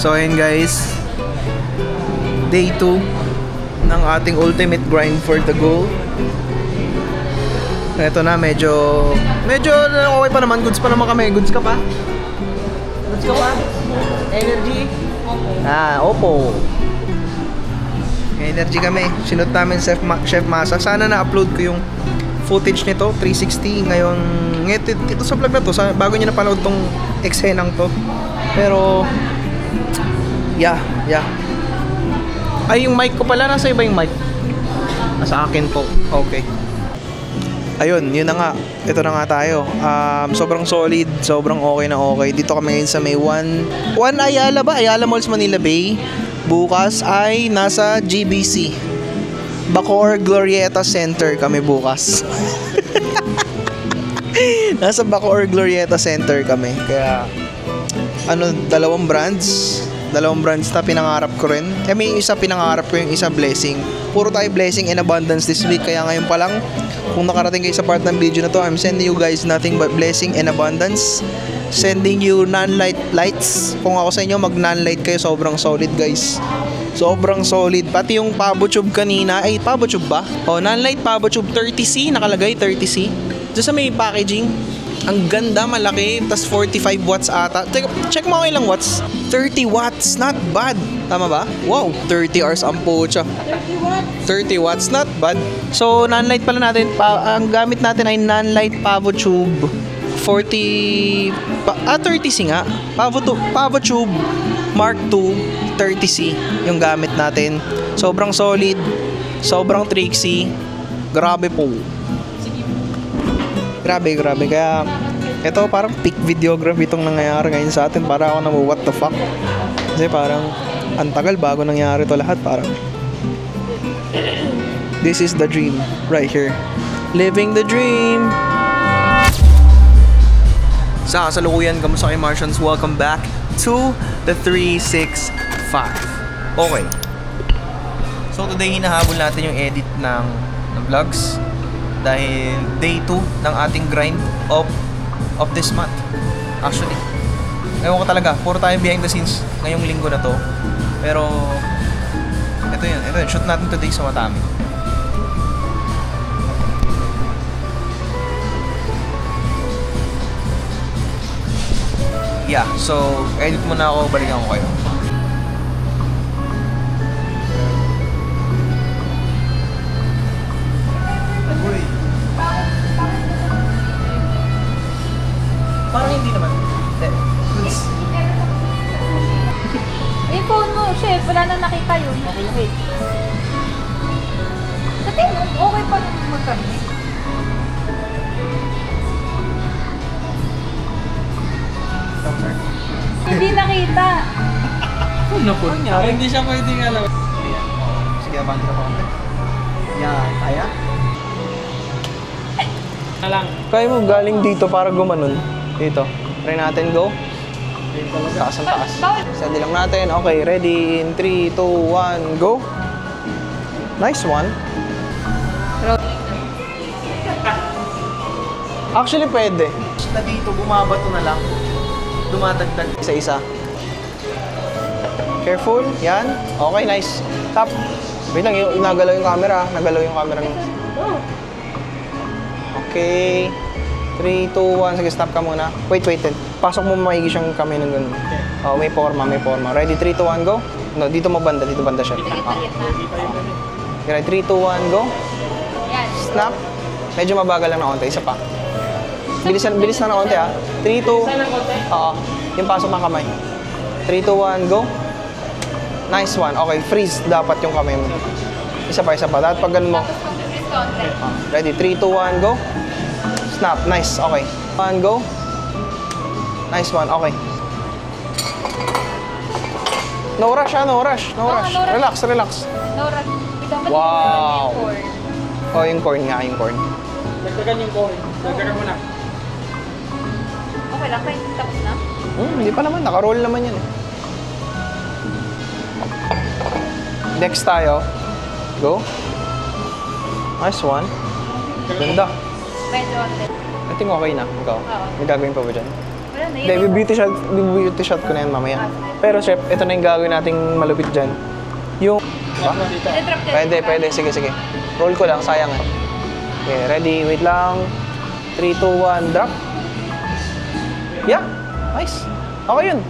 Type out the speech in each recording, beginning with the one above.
So ayun guys, day 2 ng ating ultimate grind for the goal. Ito na, medyo okay pa naman. Goods pa naman kami. Goods ka pa? Goods ka pa? Energy? Opo. Energy kami. Sinot namin Chef Masa. Sana na-upload ko yung footage nito, 360. Ngayon, ito sa vlog na to, bago nyo napanood tong eksenang to. Pero, yeah. Ay, yung mic ko pala. Nasa iba yung mic? Nasa akin po. Okay. Ayun, yun na nga. Ito na nga tayo. Sobrang solid, sobrang okay na okay. Dito kami ngayon sa may One Ayala ba? Ayala Malls, Manila Bay. Bukas ay nasa GBC. Bacoor Glorieta Center kami bukas. Nasa Bacoor Glorieta Center kami. Kaya, dalawang brands na pinangarap ko rin. May isa pinangarap ko, yung isa blessing. Puro tayo blessing and abundance this week. Kaya ngayon pa lang, kung nakarating kayo sa part ng video na to, I'm sending you guys nothing but blessing and abundance. Sending you non-light lights. Kung ako sa inyo, mag non-light kayo. Sobrang solid guys. Sobrang solid. Pati yung Pavo Tube kanina. Ay, Pavo Tube ba? Non-light Pavo Tube 30C. Nakalagay 30C. Diyan sa may packaging. Ang ganda, malaki. Tas 45 watts ata. Check mo ilang watts. 30 watts. Not bad. Tama ba? Wow. 30 hours ang pucha. 30 watts. Not bad. So, non-light pala natin. Ang gamit natin ay non-light Pavo Tube. 30C nga. Pavo Tube Mark II 30C yung gamit natin. Sobrang solid. Sobrang tricksy. Grabe po. Grabe. Kaya, ito parang peak videography itong nangyayari ngayon sa atin. Para ako na what the fuck. Kasi parang, ang tagal bago nangyari to lahat. Parang, this is the dream right here. Living the dream. Sa kasalukuyan, kamusta kayo Martians? Welcome back to the 365. Okay. So today, hinahabol natin yung edit ng vlogs. Dahil day 2 ng ating grind of this month. Actually, ewan ko talaga, puro tayo behind the scenes ngayong linggo na to. Pero ito yun, shoot natin today sa Watami. Yeah, so edit muna ako, balikan ko kayo. Parang hindi naman. Yung phone mo, chef, wala na nakita yun. Okay. Sa tingin, okay pa rin magkami. Hindi nakita. Ano po niya? Hindi siya pwedeng alam. Sige, abang kita pa konti. Yan, kaya? Kaya mo galing dito para gumanon. Dito. Try natin, go. Taas ang taas. Steady lang natin. Okay, ready? In 3, 2, 1, go. Nice one. Actually, pwede. Na dito, bumabato na lang. Dumadagdag isa-isa. Careful. Yan. Okay, nice. Stop. Wait lang, nagalaw yung camera. Okay. 3, 2, 1. Sige, stop ka muna. Wait. Pasok mo maigi siyang kamay ng ganun. Oh, may forma. Ready? 3, 2, 1, go. No, dito banda siya. Okay, 3, 2, 1, go. Snap. Medyo mabagal lang na konti. Isa pa. Bilis na ng konti, 3, 2. Oo. Yung pasok ng kamay. 3, 2, 1, go. Nice one. Okay, freeze dapat yung kamay mo. Isa pa. Dapat pag ganun mo. Ready? 3, 2, 1, go. Snap. Nice. Okay. 1, go. Nice one. Okay. No rush. Relax. No rush. Wow. Oh, yung corn nga. Dagdagan yung corn. Dagdagan mo na. Okay lang. Tapos na? Hindi pa naman. Naka-roll naman yan. Next tayo. Go. Nice one. Ganda. Medyo onte. I think okay na. Ikaw. May gagawin pa ba dyan? Wala Wala na, Hindi, beauty shot ko na yan mamaya. Pero chef, ito na yung gagawin nating malupit dyan. Yung, diba? Dito. Drop Pwede. Sige. Roll ko lang, sayang eh. Okay, ready, wait lang. 3, 2, 1, drop. Yeah, nice. Okay yun.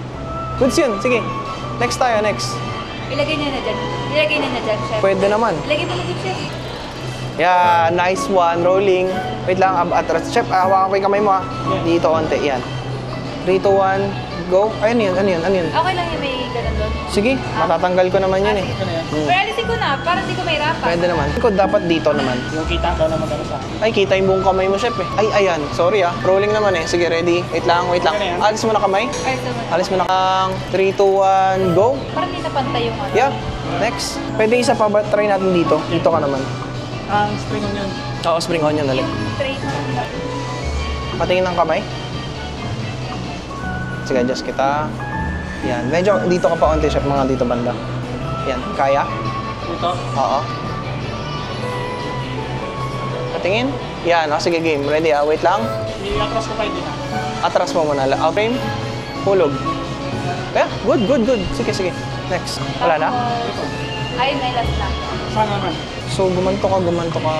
Goods yun, sige. Next tayo, next. Ilagay niya na dyan. Chef. Pwede naman. Ilagay mo na dyan, chef. Yeah, nice one. Rolling. Wait lang, atras. Chef, hawakan ko yung kamay mo ah. Dito, onte. Yan. 3, 2, 1, go. Ano yun? Okay lang yung may ganun doon. Sige, matatanggal ko naman yun eh. Ito na yan. Pero alisin ko na, para di ko mahirapan. Pwede naman. Ko dapat dito naman. Yung kita daw naman ano sa akin. Ay, kita yung buong kamay mo, chef eh. Ay, ayan. Sorry ah. Rolling naman eh. Sige, ready. Wait lang. Alis mo na kamay. Ay, so, Alis mo na. 3, 2, 1, go. parang hindi napantay yung ano. Yeah. Next. Pwede isa pa ba? Try natin dito. Dito ka naman. Ang spring onion. Oo, spring onion ulit. Yung tray na. Patingin ng kamay. Sige, adjust kita. Yan. Medyo dito ka pa onti, chef. Mga dito banda. Yan. Kaya? Dito. Oo. Patingin. Yan. O, sige, game. Ready ah. Wait lang. I-atras ko kayo din ha. Atras mo muna. Out frame. Hulog. Yeah. Good. Sige. Next. Wala na? Ayun, may last na. Saan naman? So, gumanto ka.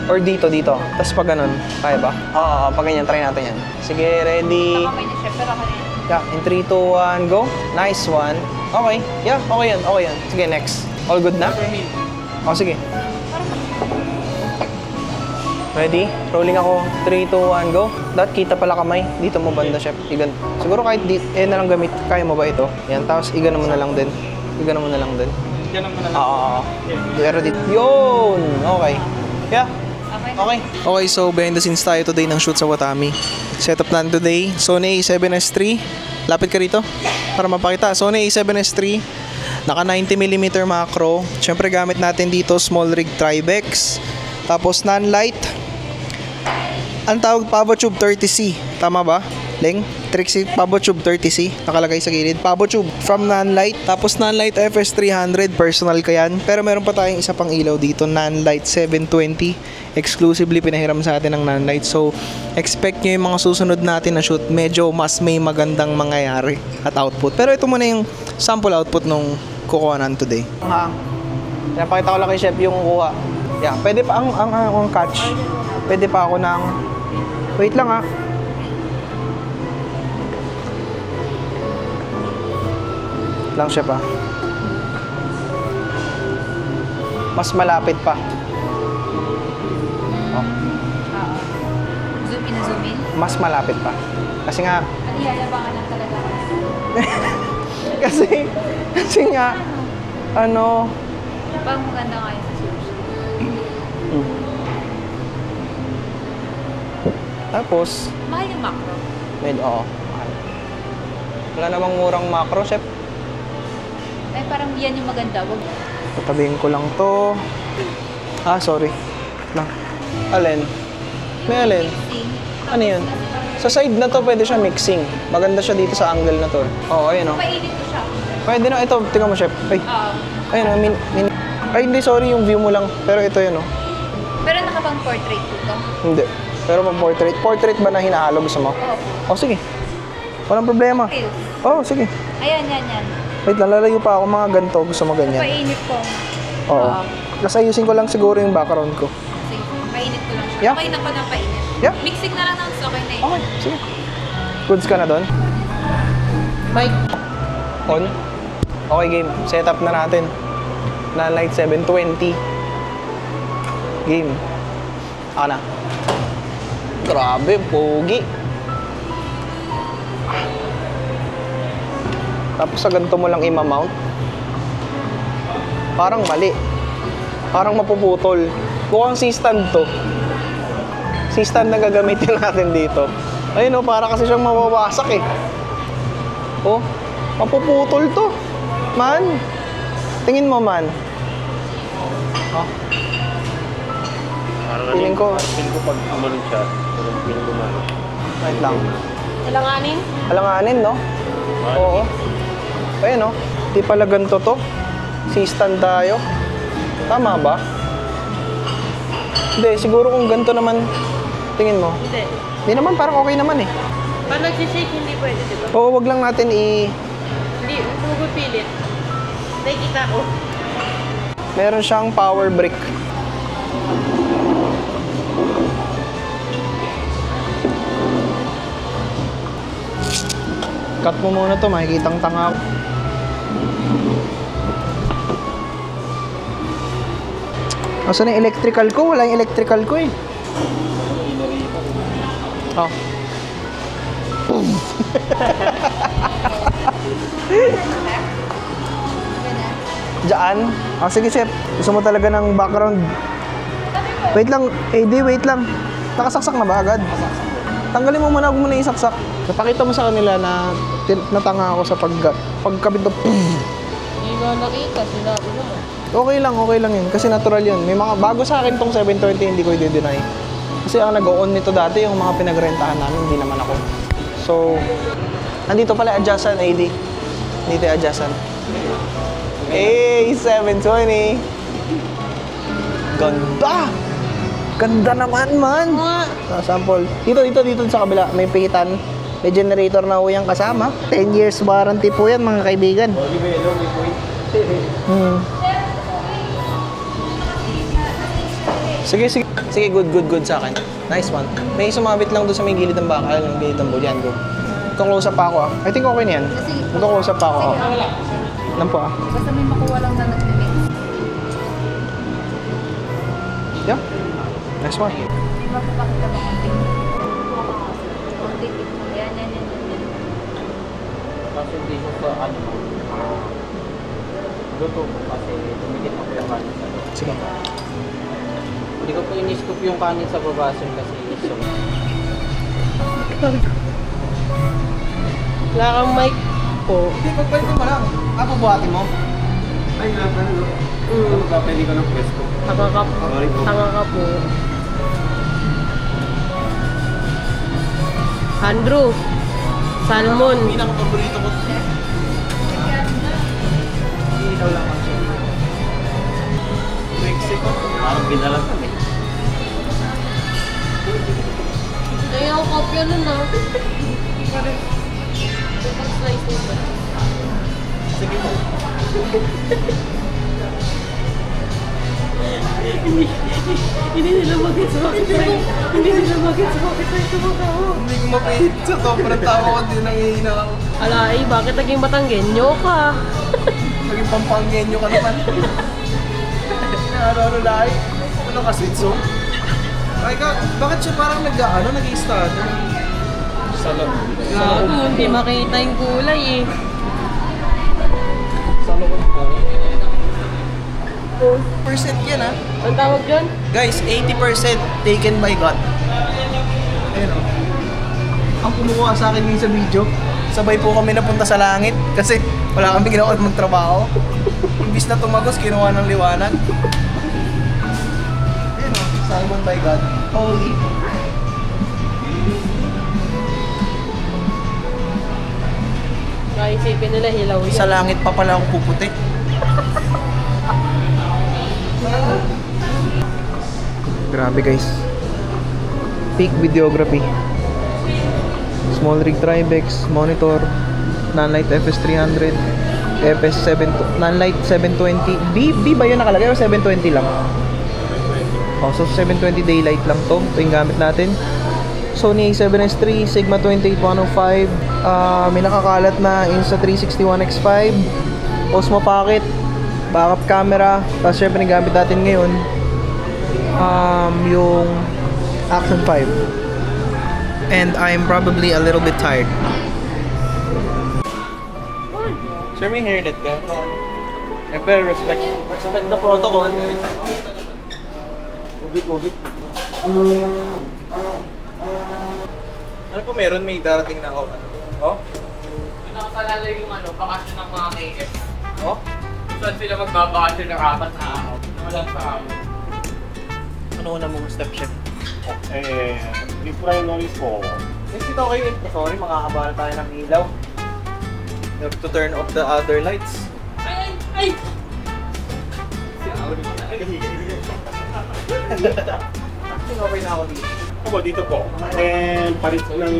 Or dito. Tapos pag ganun. Kaya ba? Oo, pag ganyan. Try natin yan. Sige, ready. Nakamay na, chef. Pero ako na yun. Yeah, in 3, 2, 1, go. Nice one. Okay. Yeah, okay yan. Sige, next. All good na? Peppermint. O, sige. Ready? Rolling ako. 3, 2, 1, go. Dapat kita pala kamay. Dito mo banda, chef. Siguro kahit na lang gamit. Kaya mo ba ito? Yan, tapos igano mo na lang din. Ganun mo na lang. Oo. Pero dito. Yun! Okay. Yeah. Okay. Okay, so behind the scenes tayo today ng shoot sa Watami. Setup natin today, Sony A7S III. Lapit ka rito para mapakita. Sony A7S III, naka 90mm macro. Siyempre gamit natin dito small rig Tribex. Tapos non-light. Ang tawag PavoTube 30C. Tama ba? Leng? Trixie PavoTube 30C. Nakalagay sa gilid. PavoTube from non-light. Tapos non-light FS300. Personal ka yan. Pero meron pa tayong isa pang ilaw dito. Non-light 720. Exclusively pinahiram sa atin ng non-light. So, expect nyo yung mga susunod natin na shoot. Medyo mas may magandang mangyayari at output. Pero ito muna yung sample output nung kukuha natin today. Napakita ko lang kay Chef yung kuha. Yeah, pwede pa ang catch. Pwede pa ako ng... Wait lang lang, Chef Mas malapit pa. Oo. Zoom in. Mas malapit pa. Kasi nga... Ang iyalabangan lang talaga. kasi nga... Ano... Pang maganda nga yun sa sushi. Tapos... Mahal yung macro. Oo. Wala namang murang macro, Chef. Ay, parang yan yung maganda. Wag. Tatabihin ko lang to. Sorry. Lang. Alin? May alin? Ano yun? Sa side na to, pwede siya mixing. Maganda siya dito sa angle na to. Oo, ayun o. Painit ko siya. Pwede na. Ito, tingnan mo, Chef. Ay, Oo. ayun o. Ay, hindi, sorry. Yung view mo lang. Pero ito yun o. Pero nakapang portrait ko to. Hindi. Pero pang portrait. Portrait ba na hinahalo gusto mo? Oo. Sige. Walang problema. Reels. Sige. Ayan. Wait lang, lalayo pa ako mga ganito. Gusto mo ganyan. Painit ko. Oo. Tapos ayusin ko lang siguro yung background ko. Sige, painit ko lang siya. Yeah. Okay na ko ng painit. Yeah. Mixing na lang ng okay na yun. Okay, sige. Goods ka na doon? Mic. On. Okay, game. Setup na natin. Non-light 720. Game. Ako na. Grabe, pogi. Tapos sa ganito mo lang i-mount. Parang mali. Parang mapuputol. Mukhang C-stand to. C-stand na gagamitin natin dito. Ayun para kasi siyang mawawasak eh. Mapuputol to. Man. Tingin mo, man. Feeling ko pag umalit siya, feeling ko man. Wait lang. Alanganin? Alanganin, no? Oo. Ayun, di pala ganito to. C-stand tayo. Tama ba? Hindi, siguro kung ganito naman, tingin mo. Hindi. Hindi naman, parang okay naman eh. Pag nagsishake, hindi pwede, di ba? Oo, wag lang natin Hindi, huwag pilit. Nakikita ko. Meron siyang power brick. Cut mo muna to, makikitang tanga ako. Asan yung electrical ko? Wala yung electrical ko eh. Oh. Diyan? Ah, sige chef. Gusto mo talaga ng background? Wait lang. Wait lang. Nakasaksak na ba agad? Tanggalin mo muna, huwag mo na isaksak. Napakita mo sa kanila na natanga ako sa pagkabit na Hindi nga nakita, sinabi naman. okay lang yun. Kasi natural yun. May mga bago sa akin tong 720, hindi ko i-deny. Kasi ang nag-on nito dati, yung mga pinagrentahan namin, hindi naman ako. So, andito pala adjacent, AD. Dito yung adjacent. Hey, 720! Ganda! Ganda naman, man! Sample. Dito sa kabila, may pihitan. May generator na uyang kasama. 10 years warranty po yan, mga kaibigan. Sige, good sa akin. Nice one. May sumabit lang doon sa may gilid ng bakal, yung gilid ng bulyan ko. Itong close up pa ako ah. I think okay na yan. Itong close up pa ako. Oh. Lang po ah. Basta may makuha lang na nag-mix. Yeah. Nice one. May mapapakita ba konting? Konting. Yan. Kasi hindi ko sa ano, luto ko kasi tumigit ako yung kanin sa loob. Sige. Hindi ko po in-scoop yung kanin sa baba sir kasi iso. Wala kang mic po. Hindi, pagpalitin mo lang. Bubuhatin mo. Ay, ano? Ano magpapili ko ng pwesto? Tanga ka po. Andrew. Salmon. Pinaka-paborito ko. Ikaw lang ang siya. Mexico. Parang binalag kami. Ay, ako kopya nun ah. Slice mo ba? Sige mo. Hindi nila mag-gets bakit tayo. Hindi nila mag-gets bakit tayo tumatawa. Hindi ko mapahit sa sobrang tawa ko din nangihina ako. Ala, bakit naging Batanggenyo ka? Naging pampanggenyo ka naman. Ano lahi? Ano ka, Sitso? Ay ka, bakit siya parang nag-i-start? Salon. Gago, hindi makita yung kulay eh. Salon ko. Percent yan ah. Ang tawag dyan? Guys, 80% taken by God. Ayun o. Ang kumukuha sa akin yung sa video, sabay po kami napunta sa langit kasi wala kami ginawa at magtrabaho. Imbis na tumagos, kinuha ng liwanag. Ayun o, Simon by God. Holy. Naisipin nila hilaw yan. Sa langit pa pala ako puputi. Grabe guys. Peak videography. Small rig Tribex, monitor, Nanlite FS300, Nanlite 720. B ba yun nakalagay o 720 lang? Oh, so 720 daylight lang to. Ito yung gamit natin. Sony A7S III, Sigma 28105. May nakakalat na Insta360 One X5, Osmo Pocket, backup camera. Tapos syempre yung gamit natin ngayon, yung Action 5. And I'm probably a little bit tired. Sir, may hairnet ka? I better respect the protocol. Ubit. Ano po meron? May darating na ako. Oh? Nakakalala yung bakasyon ng mga KF. Oh? Saan sila magbabakasyon ng 4 na araw? Walang sa araw. Ano una mong step chef? Yung primaries ko. Since ito kayo, sorry, makakabala tayo ng ilaw. You have to turn off the other lights. Ay! Okay na ako dito. Ako dito po. And palit ng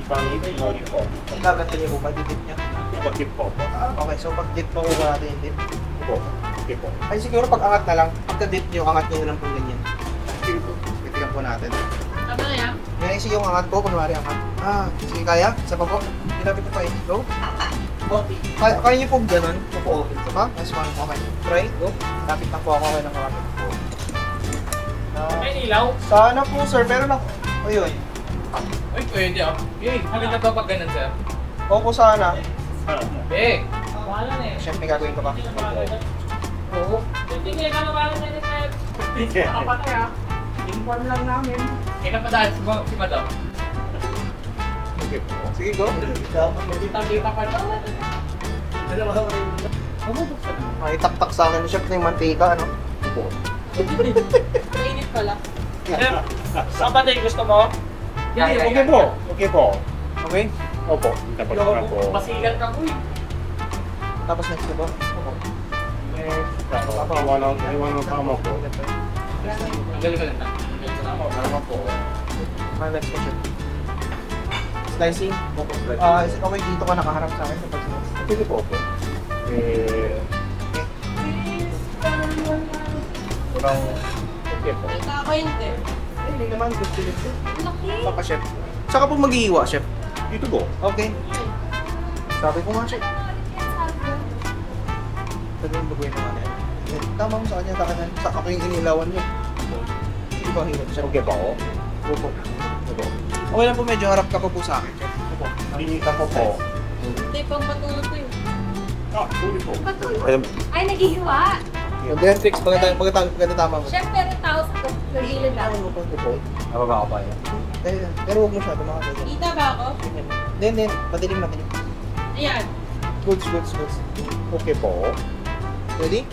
Ibang lori po. Gaganda niyo po, pag-dip niya. Pag-dip po po. Okay, so pag-dip po ko natin yung dip. Po. Okay po. Ay siguro pag angat na lang, pagka-dip niyo, angat niyo na lang po ganyan. Itigan po natin. Tama na yan? Yan yung yung angat po, kunwari angat. Sige kaya? Isa pa po. Ginapit po pa yun. Go. Kaya niyo po ganun. Po. Isa pa? Last one. Okay. Try. Go. Lapit lang po ako kayo ng kapit po. May ilaw? Sana po sir, pero na. Ayun. Uy, pwede ah. Yay, maganda ba pag ganun, sir? Opo sana. Eh! Wala na eh. Chef, may gagawin ka ba? Oo. Hindi ka nabalan na ni sir. Kapatay ah. Inform lang namin. Eh, napadaan si madam. Okay po. Sige, go. Kita pa na. May taktak sa akin, chef, na yung mantika, ano? Po. Mainit pala. Sir, kapatay gusto mo? Okay po. Okay po. Okay? Opo. Tapos na po. Masigal ka po eh. Tapos next na po? Opo. Tapos iwan ng tama po. Ang galing ka lang na. Tama po. Next po, chef. Slicing? Opo. Okay, dito ka nakaharap sa akin sa pag-slice. Sige po po. Kurang okay po. Kita ako hindi. Hindi naman, good to live. Laki. Papa, chef. Saka po mag-iiwa, chef. Dito po. Okay. Sabi ko nga, chef. Sabi yung bagoy naman yan. Tama mo sa kanya, sa ako yung inilawan niyo. Sige ba, hirap, chef? Okay po. Opo. Opo. Okay lang po, medyo harap ka pa po sa akin, chef. Opo. Binita po po. Hindi, pang patulog ko yun. Tuloy po. Ay, naghihiwa. Then, fix, pagkatama mo. Chef, pero tao sa gilid lang. Nababa ka pa yan. Pero huwag mo siya, tumakot. Kita ba ako? Then, madilim. Ayan. Goods. Okay po. Ready?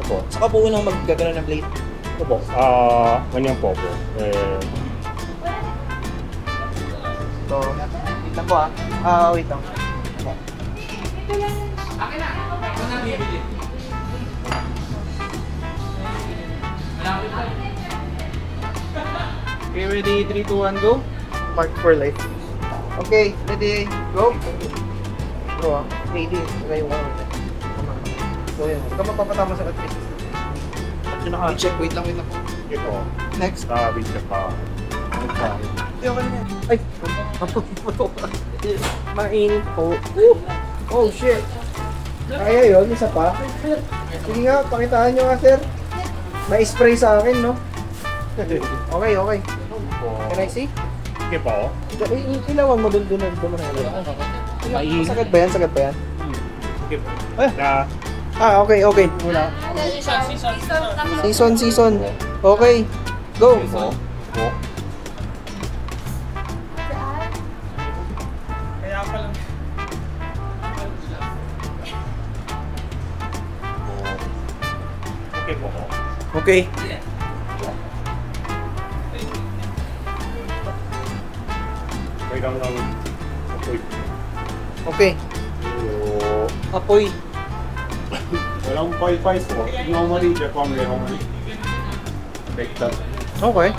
Opo. Saka po unang maggagano ng plate. Opo. Ganyan po po. So, wait lang po wait lang. Akin na. Ako na bibili. Malapit pa. Okay, ready? 3, 2, 1, go. Mark for life. Okay, ready? Go. Go ready. Lagay yung ano. So, yun. Huwag ka mapapatama sa katris. Check, wait lang. Okay po. Next. Wait ka pa. Okay na yan. Ay! Mainit po. Oh, shit. Kaya yun, isa pa. Sige nga, pakitaan nyo nga, sir. May spray sa akin, no? Okay. Can I see? Okay po. Ilawan mo dun na. Sagad ba yan? Okay po. Okay. Muna. Season. Okay. Go. Po. Kaya pa lang. Okay po. Okay. Wait lang. Okay. Okay. Apoy. Walang Wi-Fi po. Normally, Japan may like that. Okay.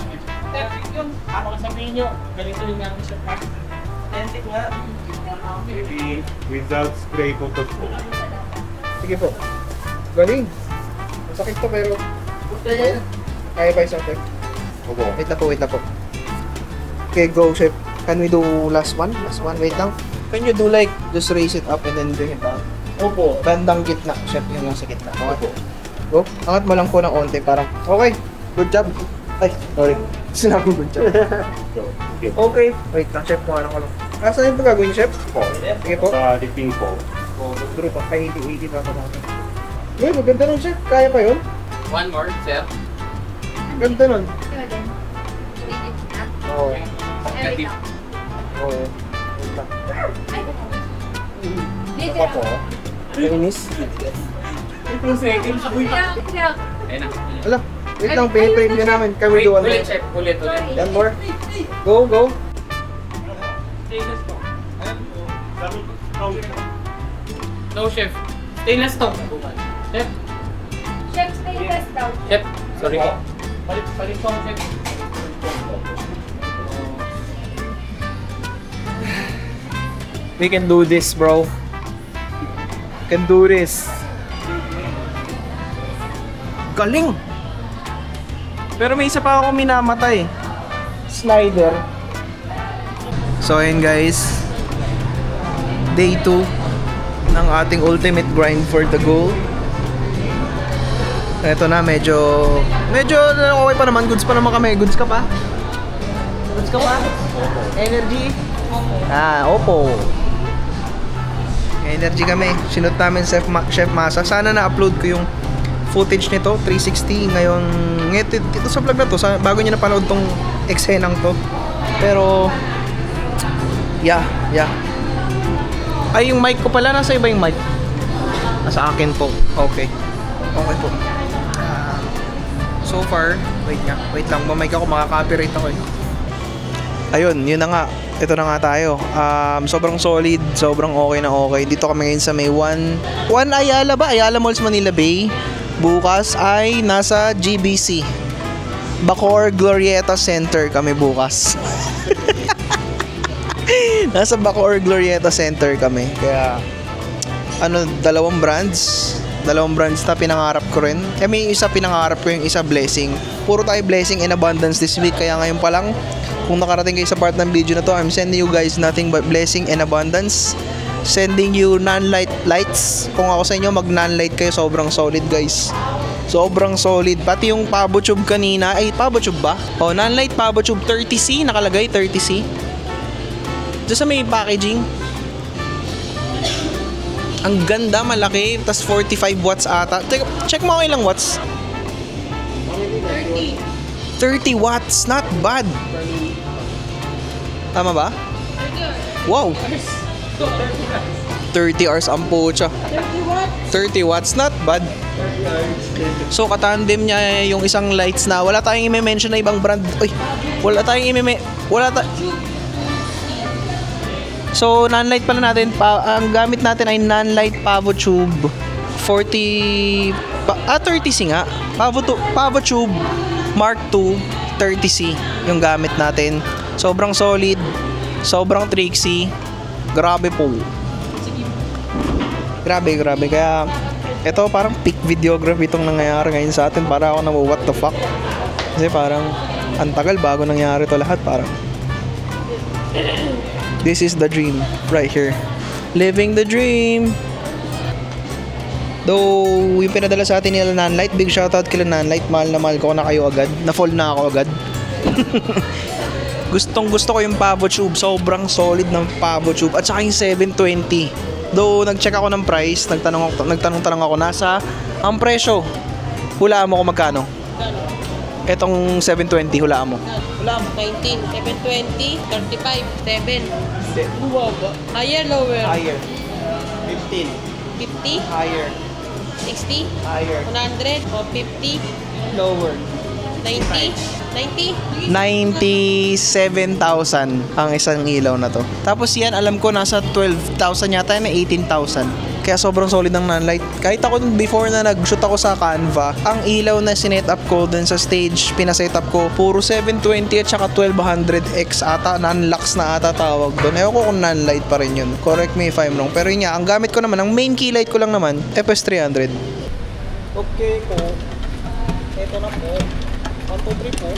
Yun, ako sabihin nyo, ganito yung namin sa park. Authentic nga. Maybe without spray photos po. Sige po. Galing. Masakit to pero kaya pa isang time. Opo. Wait lang po. Okay, go, chef. Can we do last one? Wait lang. Can you do like, just raise it up and then bring it down? Opo. Bandang gitna. Chef, yun lang sa gitna. Okay. Opo. Go. Angat mo lang po ng onte. Parang, okay. Good job. Ay, sorry. Sinabi good job. Okay. Okay. Wait lang, chef. Kung ano ko lang. Saan yung gagawin, chef? Po. Sige po. Sa dipping po. Duro pa. 80 pa pa. Uy, maganda nun, chef. Kaya pa yun? One more, sir. Ganda nun. Oo. Pagka-dip. Oo. Wait lang. Dito Apa po? Finish? 2 seconds. Uy. Kaya, Ayun na. Wala. Wait lang, piniprame nyo namin. Can we do one more? Ulit, chef. Ulit. One more? Go. Stainless to. No, chef. Stainless to. Chef. chef, stainless daw. Chef. Sorry po. Palit ko, chef. We can do this, bro. Can do this. Galing! Pero may isa pa ako minamatay. Slider. So ayun guys. Day 2 ng ating ultimate grind for the goal. Ito na, medyo okay pa naman. Goods pa naman kami. Goods ka pa? Goods ka pa? Energy? Opo. Energy kami. Sinot namin Chef Masa. Sana na-upload ko yung footage nito, 360. Ngayon, ito sa vlog na to, bago nyo napanood tong eksenang to. Pero, yeah. Ay, yung mic ko pala. Nasa iba yung mic? Nasa akin po. Okay po. So far, wait lang, mic ako, makaka-copyright ako eh. Ayun, yun na nga. Ito na nga tayo. Sobrang solid, sobrang okay na okay. Dito kami ngayon sa may 1 Ayala ba? Ayala Malls, Manila Bay. Bukas ay nasa GBC. Bacoor Glorieta Center kami bukas. Nasa Bacoor Glorieta Center kami. Kaya, dalawang brands na pinangarap ko rin. May isa pinangarap ko, yung isa blessing. Puro tayo blessing in abundance this week. Kaya ngayon pa lang, kung nakarating kayo sa part ng video na to, I'm sending you guys nothing but blessing and abundance. Sending you non-light lights. Kung ako sa inyo, mag non-light kayo. Sobrang solid guys. Sobrang solid. Pati yung Pabo Tube kanina. Ay, Pabo Tube ba? Non-light Pabo Tube 30C. Nakalagay 30C. Diyan sa may packaging. Ang ganda, malaki. Tas 45 watts ata. Check mo ilang watts. 30 watts. Not bad. Tama ba? Wow. 30 hours ang pucha. 30 watts. Not bad. So, katandem niya yung isang lights na wala tayong i-mention na ibang brand. Uy, So, non-light pala natin. Ang gamit natin ay non-light Pavo Tube 30C nga. Pavo Tube Mark II 30C yung gamit natin. Sobrang solid, sobrang tricksy. Grabe po. Grabe. Kaya, ito parang peak videography itong nangyayari ngayon sa atin. Para ako na what the fuck. Kasi parang, ang tagal bago nangyari to lahat. Parang, this is the dream right here. Living the dream. Though, yung pinadala sa atin nila Nanlight, big shoutout kila Nanlight. Mahal na mahal ko na kayo agad. Na-fall na ako agad. Gustong gusto ko yung Pavo Tube. Sobrang solid ng Pavo Tube. At saka yung 720. Though, nag-check ako ng price. Nagtanong ako. Nasa ang presyo. Hulaan mo kung magkano. Etong 720, hulaan mo. Wala mo, 19, 720, 35, 7. Higher, lower? Higher. 15. 50, Higher. 60, Higher. 100, o 50, Lower. 90, 97,000 ang isang ilaw na to. Tapos yan, alam ko nasa 12,000 yata, na 18,000. Kaya sobrang solid ng non-light. Kahit ako before na nag-shoot ako sa Canva, ang ilaw na sinet up ko dun sa stage, pinaset up ko, puro 720 at saka 1200X ata, non-lux na ata tawag doon. Ewan ko kung non-light pa rin yun. Correct me if I'm wrong. Pero yun nga, ang gamit ko naman, ang main key light ko lang naman, FS300. Okay po. Ito na po. 1, 2, 3 po.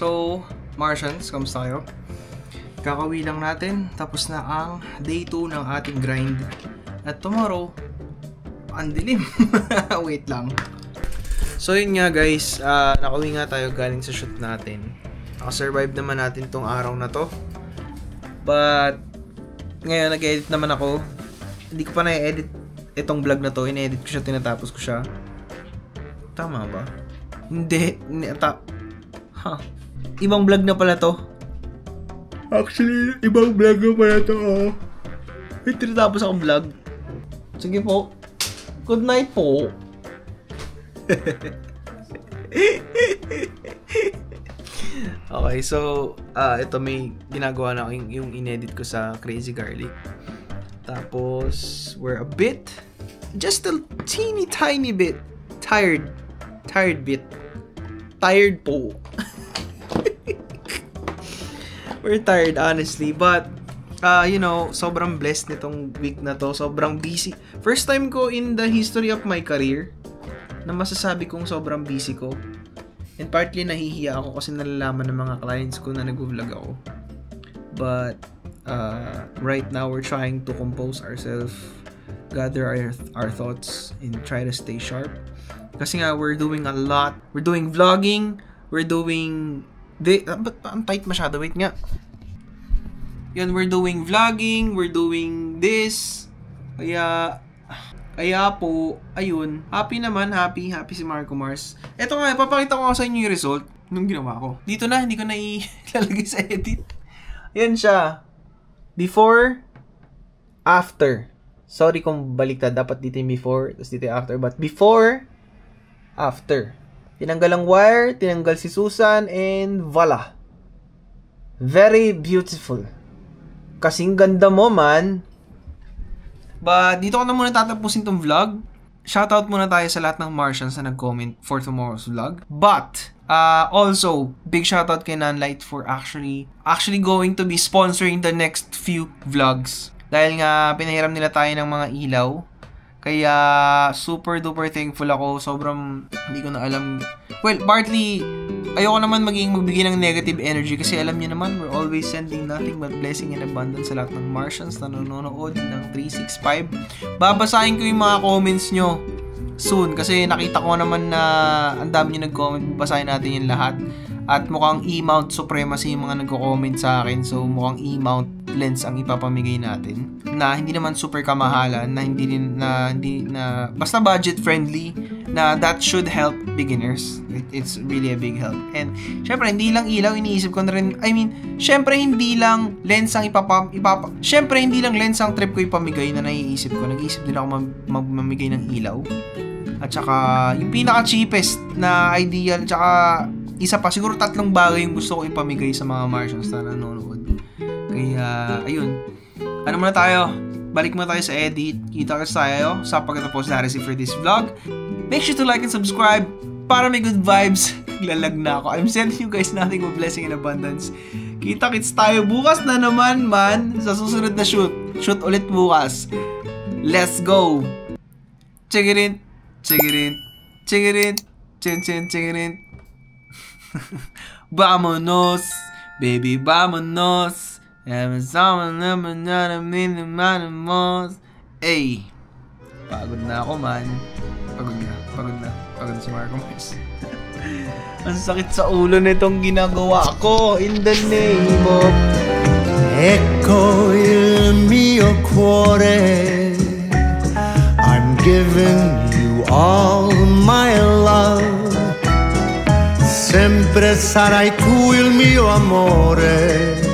So, Martians, kamusta kayo? Kakawi lang natin. Tapos na ang day 2 ng ating grind. At tomorrow, ang dilim. Wait lang. So yun nga guys, nakauwi nga tayo galing sa shoot natin. Nakasurvive naman natin tong araw na to. But, ngayon nag-edit naman ako. Hindi ko pa na-edit itong vlog na to. In-edit ko siya, tinatapos ko siya. Tama ba? Hindi. Ibang vlog na pala to. Actually, ibang vlog na pala to. May tinatapos akong vlog. Sige po. Good night po. Okay, so ito may ginagawa na ako yung inedit ko sa Crazy Garlic. Tapos we're a bit, just a teeny tiny bit tired po. We're tired honestly, but you know, sobrang blessed nitong week na to. Sobrang busy. First time ko in the history of my career na masasabi kong sobrang busy ko. And partly nahihiya ako kasi nalalaman ng mga clients ko na nag-vlog ako. But right now we're trying to compose ourselves, gather our thoughts, and try to stay sharp. Kasi nga we're doing a lot. We're doing vlogging, we're doing but ang tight masyado, wait nga. Yun, we're doing vlogging, we're doing this. Kaya po, ayun, happy si Marco Mars. Eto nga, papakita ko sa inyo yung result nung ginawa ko. Dito na, hindi ko na ilalagay sa edit. Ayan siya. Before, after. Sorry kung baliktad, dapat dito yung before, tapos dito yung after. But before, after. Tinanggal ang wire, tinanggal si Susan, and voila. Very beautiful. Kasing ganda mo, man. But dito ko na muna tatapusin tong vlog. Shoutout muna tayo sa lahat ng Martians na nag-comment for tomorrow's vlog. But also, big shoutout kay Nanlight for actually going to be sponsoring the next few vlogs. Dahil nga pinahiram nila tayo ng mga ilaw. Kaya super duper thankful ako. Sobrang hindi ko na alam. Well, partly ayoko naman magbigay ng negative energy kasi alam niyo naman, we're always sending nothing but blessing and abundance sa lahat ng Martians na nanonood ng 365. Babasahin ko yung mga comments nyo soon kasi nakita ko naman na ang dami nyo nag-comment. Babasahin natin yung lahat. At mukhang E-mount supremacy yung mga nagko-comment sa akin. So mukhang E-mount lens ang ipapamigay natin na hindi naman super kamahalan, na hindi basta budget friendly, na that should help beginners. It's really a big help. And syempre hindi lang ilaw, iniisip ko na rin, I mean, syempre hindi lang lens ang syempre hindi lang lens ang trip ko ipamigay na naiisip ko. Nag-iisip din ako mamigay ng ilaw. At saka yung pinaka cheapest na ideal, tsaka isa pa, siguro 3 bagay yung gusto ko ipamigay sa mga Martians na nanonood. Kaya, ayun. Ano muna tayo? Balik muna tayo sa edit. Kita kasi tayo sa pagkatapos na receive for this vlog. Make sure to like and subscribe para may good vibes. Lalag na ako. I'm sending you guys nothing but blessing and abundance. Kita-kits tayo bukas na naman, man. Sa susunod na shoot. Shoot ulit bukas. Let's go! Chigirin, chigirin, chigirin, chin chin chigirin. Vámonos, baby, vámonos. Ey, pagod na ako, man. Pagod si Marco Mars. Ang sakit sa ulo nitong ginagawa ko. In the name of Ecco il mio cuore, I'm giving you all my love. Sempre sarai tu il mio amore.